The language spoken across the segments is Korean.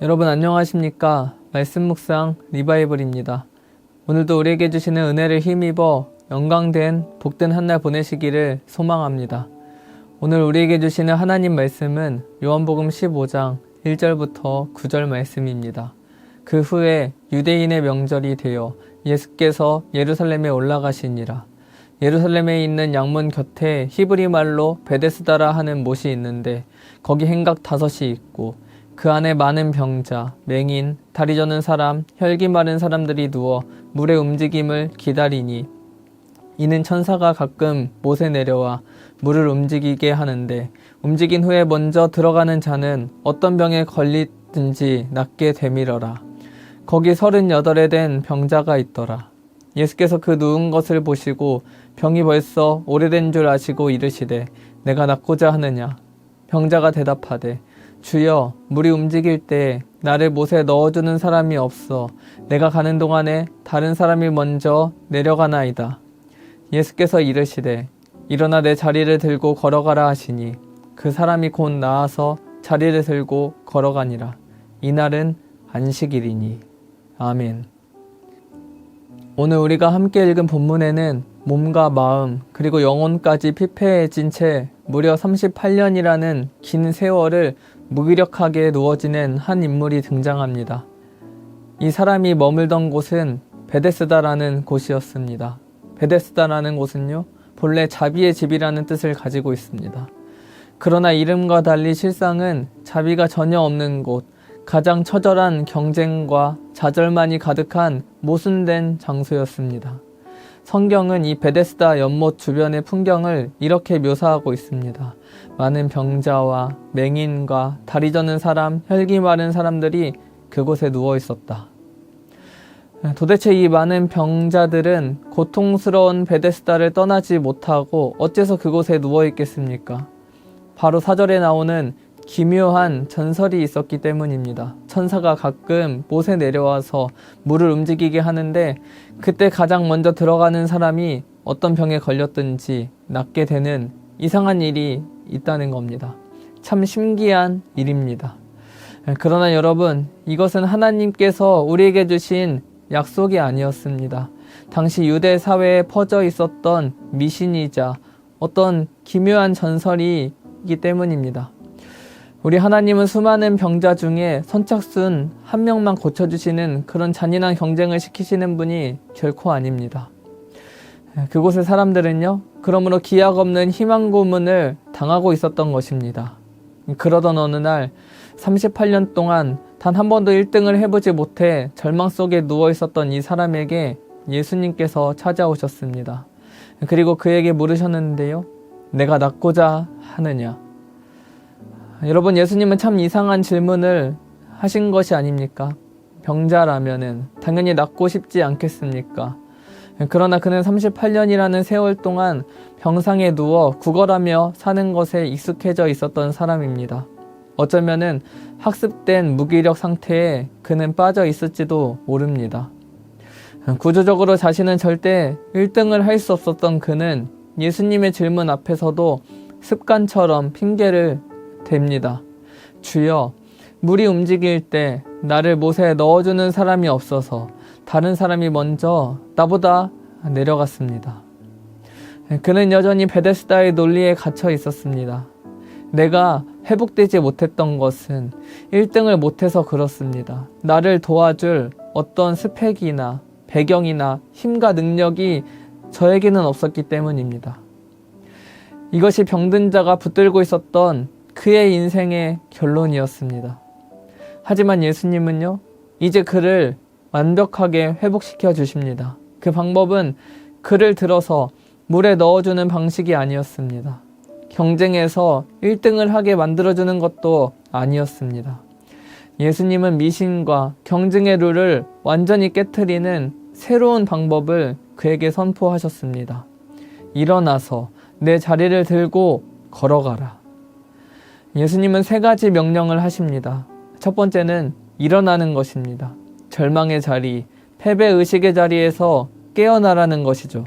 여러분 안녕하십니까? 말씀 묵상 리바이벌입니다. 오늘도 우리에게 주시는 은혜를 힘입어 영광된 복된 한 날 보내시기를 소망합니다. 오늘 우리에게 주시는 하나님 말씀은 요한복음 15장 1절부터 9절 말씀입니다. 그 후에 유대인의 명절이 되어 예수께서 예루살렘에 올라가시니라. 예루살렘에 있는 양문 곁에 히브리 말로 베데스다라 하는 못이 있는데 거기 행각 5이 있고 그 안에 많은 병자, 맹인, 다리 저는 사람, 혈기 마른 사람들이 누워 물의 움직임을 기다리니 이는 천사가 가끔 못에 내려와 물을 움직이게 하는데 움직인 후에 먼저 들어가는 자는 어떤 병에 걸리든지 낫게 되밀어라. 거기 38에 된 병자가 있더라. 예수께서 그 누운 것을 보시고 병이 벌써 오래된 줄 아시고 이르시되 내가 낫고자 하느냐. 병자가 대답하되 주여, 물이 움직일 때 나를 못에 넣어주는 사람이 없어 내가 가는 동안에 다른 사람이 먼저 내려가나이다. 예수께서 이르시되 일어나 내 자리를 들고 걸어가라 하시니 그 사람이 곧 나아서 자리를 들고 걸어가니라. 이날은 안식일이니. 아멘. 오늘 우리가 함께 읽은 본문에는 몸과 마음 그리고 영혼까지 피폐해진 채 무려 38년이라는 긴 세월을 무기력하게 누워 지낸 한 인물이 등장합니다. 이 사람이 머물던 곳은 베데스다라는 곳이었습니다. 베데스다라는 곳은요, 본래 자비의 집이라는 뜻을 가지고 있습니다. 그러나 이름과 달리 실상은 자비가 전혀 없는 곳, 가장 처절한 경쟁과 좌절만이 가득한 모순된 장소였습니다. 성경은 이 베데스다 연못 주변의 풍경을 이렇게 묘사하고 있습니다. 많은 병자와 맹인과 다리 저는 사람, 혈기 마른 사람들이 그곳에 누워 있었다. 도대체 이 많은 병자들은 고통스러운 베데스다를 떠나지 못하고 어째서 그곳에 누워 있겠습니까? 바로 4절에 나오는 기묘한 전설이 있었기 때문입니다. 천사가 가끔 못에 내려와서 물을 움직이게 하는데 그때 가장 먼저 들어가는 사람이 어떤 병에 걸렸든지 낫게 되는 이상한 일이 있다는 겁니다. 참 신기한 일입니다. 그러나 여러분, 이것은 하나님께서 우리에게 주신 약속이 아니었습니다. 당시 유대 사회에 퍼져 있었던 미신이자 어떤 기묘한 전설이기 때문입니다. 우리 하나님은 수많은 병자 중에 선착순 한 명만 고쳐주시는 그런 잔인한 경쟁을 시키시는 분이 결코 아닙니다. 그곳의 사람들은요, 그러므로 기약 없는 희망 고문을 당하고 있었던 것입니다. 그러던 어느 날 38년 동안 단 한 번도 1등을 해보지 못해 절망 속에 누워 있었던 이 사람에게 예수님께서 찾아오셨습니다. 그리고 그에게 물으셨는데요, 내가 낫고자 하느냐? 여러분, 예수님은 참 이상한 질문을 하신 것이 아닙니까? 병자라면은 당연히 낫고 싶지 않겠습니까? 그러나 그는 38년이라는 세월 동안 병상에 누워 구걸하며 사는 것에 익숙해져 있었던 사람입니다. 어쩌면은 학습된 무기력 상태에 그는 빠져 있을지도 모릅니다. 구조적으로 자신은 절대 1등을 할 수 없었던 그는 예수님의 질문 앞에서도 습관처럼 핑계를 댑니다. 주여, 물이 움직일 때 나를 못에 넣어주는 사람이 없어서 다른 사람이 먼저 나보다 내려갔습니다. 그는 여전히 베데스다의 논리에 갇혀 있었습니다. 내가 회복되지 못했던 것은 1등을 못해서 그렇습니다. 나를 도와줄 어떤 스펙이나 배경이나 힘과 능력이 저에게는 없었기 때문입니다. 이것이 병든 자가 붙들고 있었던 그의 인생의 결론이었습니다. 하지만 예수님은요, 이제 그를 완벽하게 회복시켜 주십니다. 그 방법은 그를 들어서 물에 넣어주는 방식이 아니었습니다. 경쟁에서 1등을 하게 만들어주는 것도 아니었습니다. 예수님은 미신과 경쟁의 룰을 완전히 깨트리는 새로운 방법을 그에게 선포하셨습니다. 일어나서 내 자리를 들고 걸어가라. 예수님은 3가지 명령을 하십니다. 첫 번째는 일어나는 것입니다. 절망의 자리, 패배의식의 자리에서 깨어나라는 것이죠.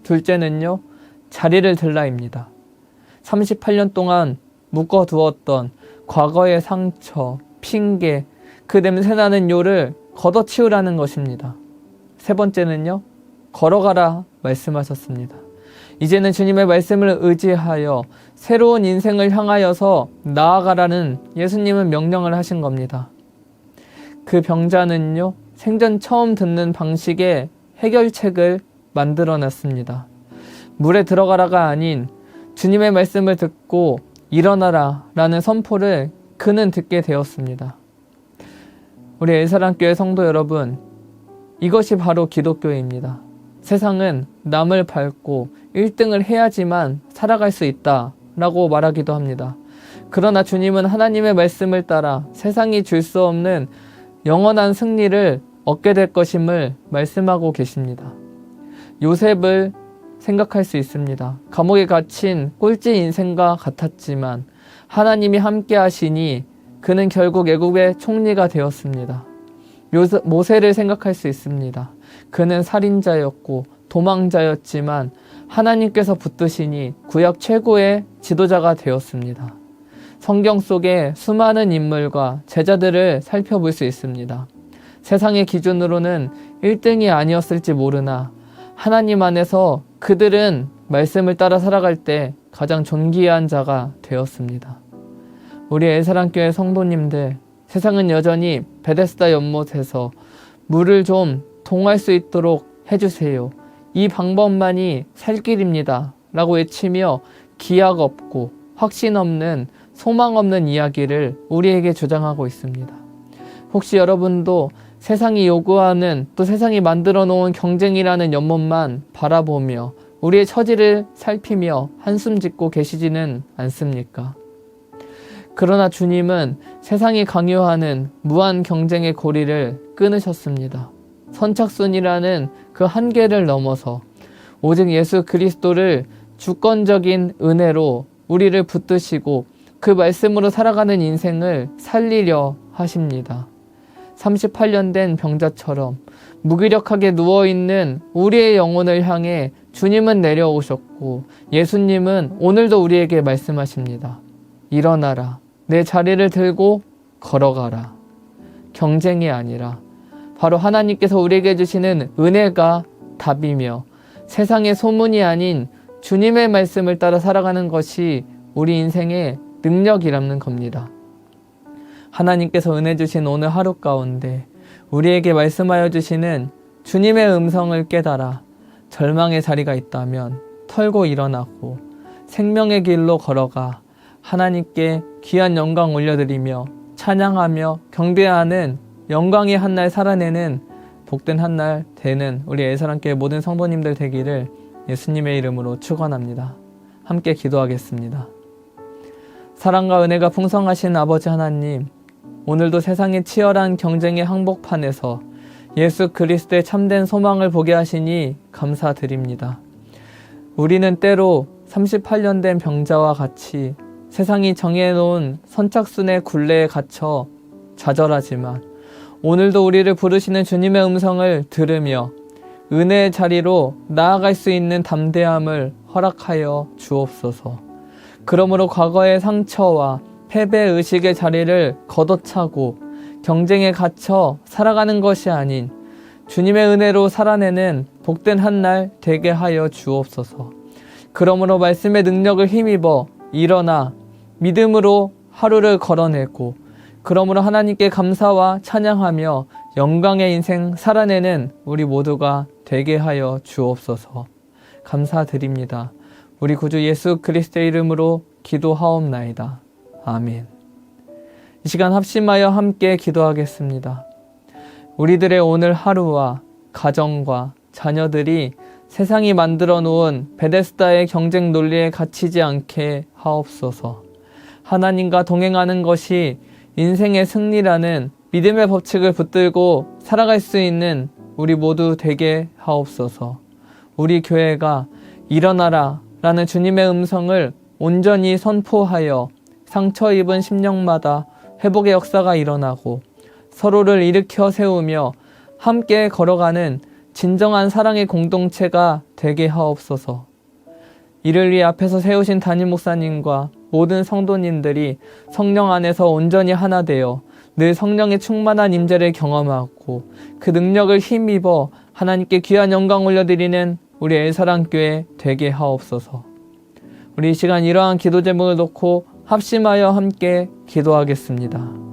둘째는요, 자리를 들라입니다. 38년 동안 묶어두었던 과거의 상처, 핑계, 그 냄새나는 요를 걷어치우라는 것입니다. 세 번째는요, 걸어가라 말씀하셨습니다. 이제는 주님의 말씀을 의지하여 새로운 인생을 향하여서 나아가라는 예수님은 명령을 하신 겁니다. 그 병자는요, 생전 처음 듣는 방식의 해결책을 만들어냈습니다. 물에 들어가라가 아닌 주님의 말씀을 듣고 일어나라 라는 선포를 그는 듣게 되었습니다. 우리 엘사랑교회 성도 여러분, 이것이 바로 기독교입니다. 세상은 남을 밟고 1등을 해야지만 살아갈 수 있다 라고 말하기도 합니다. 그러나 주님은 하나님의 말씀을 따라 세상이 줄 수 없는 영원한 승리를 얻게 될 것임을 말씀하고 계십니다. 요셉을 생각할 수 있습니다. 감옥에 갇힌 꼴찌 인생과 같았지만 하나님이 함께 하시니 그는 결국 애국의 총리가 되었습니다. 모세를 생각할 수 있습니다. 그는 살인자였고 도망자였지만 하나님께서 붙드시니 구약 최고의 지도자가 되었습니다. 성경 속에 수많은 인물과 제자들을 살펴볼 수 있습니다. 세상의 기준으로는 1등이 아니었을지 모르나 하나님 안에서 그들은 말씀을 따라 살아갈 때 가장 존귀한 자가 되었습니다. 우리 엘사랑교회 성도님들, 세상은 여전히 베데스다 연못에서 물을 좀 동할 수 있도록 해주세요. 이 방법만이 살 길입니다. 라고 외치며 기약 없고 확신 없는 소망 없는 이야기를 우리에게 주장하고 있습니다. 혹시 여러분도 세상이 요구하는 또 세상이 만들어 놓은 경쟁이라는 연못만 바라보며 우리의 처지를 살피며 한숨 짓고 계시지는 않습니까? 그러나 주님은 세상이 강요하는 무한 경쟁의 고리를 끊으셨습니다. 선착순이라는 그 한계를 넘어서 오직 예수 그리스도를 주권적인 은혜로 우리를 붙드시고 그 말씀으로 살아가는 인생을 살리려 하십니다. 38년 된 병자처럼 무기력하게 누워있는 우리의 영혼을 향해 주님은 내려오셨고 예수님은 오늘도 우리에게 말씀하십니다. 일어나라. 내 자리를 들고 걸어가라. 경쟁이 아니라 바로 하나님께서 우리에게 주시는 은혜가 답이며 세상의 소문이 아닌 주님의 말씀을 따라 살아가는 것이 우리 인생의 능력이라는 겁니다. 하나님께서 은혜 주신 오늘 하루 가운데 우리에게 말씀하여 주시는 주님의 음성을 깨달아 절망의 자리가 있다면 털고 일어나고 생명의 길로 걸어가 하나님께 귀한 영광 올려드리며 찬양하며 경배하는 영광의 한날 살아내는 복된 한날 되는 우리 엘사랑교회 모든 성도님들 되기를 예수님의 이름으로 축원합니다. 함께 기도하겠습니다. 사랑과 은혜가 풍성하신 아버지 하나님, 오늘도 세상의 치열한 경쟁의 항복판에서 예수 그리스도의 참된 소망을 보게 하시니 감사드립니다. 우리는 때로 38년 된 병자와 같이 세상이 정해놓은 선착순의 굴레에 갇혀 좌절하지만 오늘도 우리를 부르시는 주님의 음성을 들으며 은혜의 자리로 나아갈 수 있는 담대함을 허락하여 주옵소서. 그러므로 과거의 상처와 패배의식의 자리를 걷어차고 경쟁에 갇혀 살아가는 것이 아닌 주님의 은혜로 살아내는 복된 한날 되게 하여 주옵소서. 그러므로 말씀의 능력을 힘입어 일어나 믿음으로 하루를 걸어내고 그러므로 하나님께 감사와 찬양하며 영광의 인생 살아내는 우리 모두가 되게 하여 주옵소서. 감사드립니다. 우리 구주 예수 그리스도의 이름으로 기도하옵나이다. 아멘. 이 시간 합심하여 함께 기도하겠습니다. 우리들의 오늘 하루와 가정과 자녀들이 세상이 만들어 놓은 베데스다의 경쟁 논리에 갇히지 않게 하옵소서. 하나님과 동행하는 것이 인생의 승리라는 믿음의 법칙을 붙들고 살아갈 수 있는 우리 모두 되게 하옵소서. 우리 교회가 일어나라 라는 주님의 음성을 온전히 선포하여 상처 입은 심령마다 회복의 역사가 일어나고 서로를 일으켜 세우며 함께 걸어가는 진정한 사랑의 공동체가 되게 하옵소서. 이를 위해 앞에서 세우신 담임 목사님과 모든 성도님들이 성령 안에서 온전히 하나 되어 늘 성령의 충만한 임재를 경험하고 그 능력을 힘입어 하나님께 귀한 영광 올려드리는 우리 엘사랑교회 되게 하옵소서. 우리 이 시간 이러한 기도 제목을 놓고 합심하여 함께 기도하겠습니다.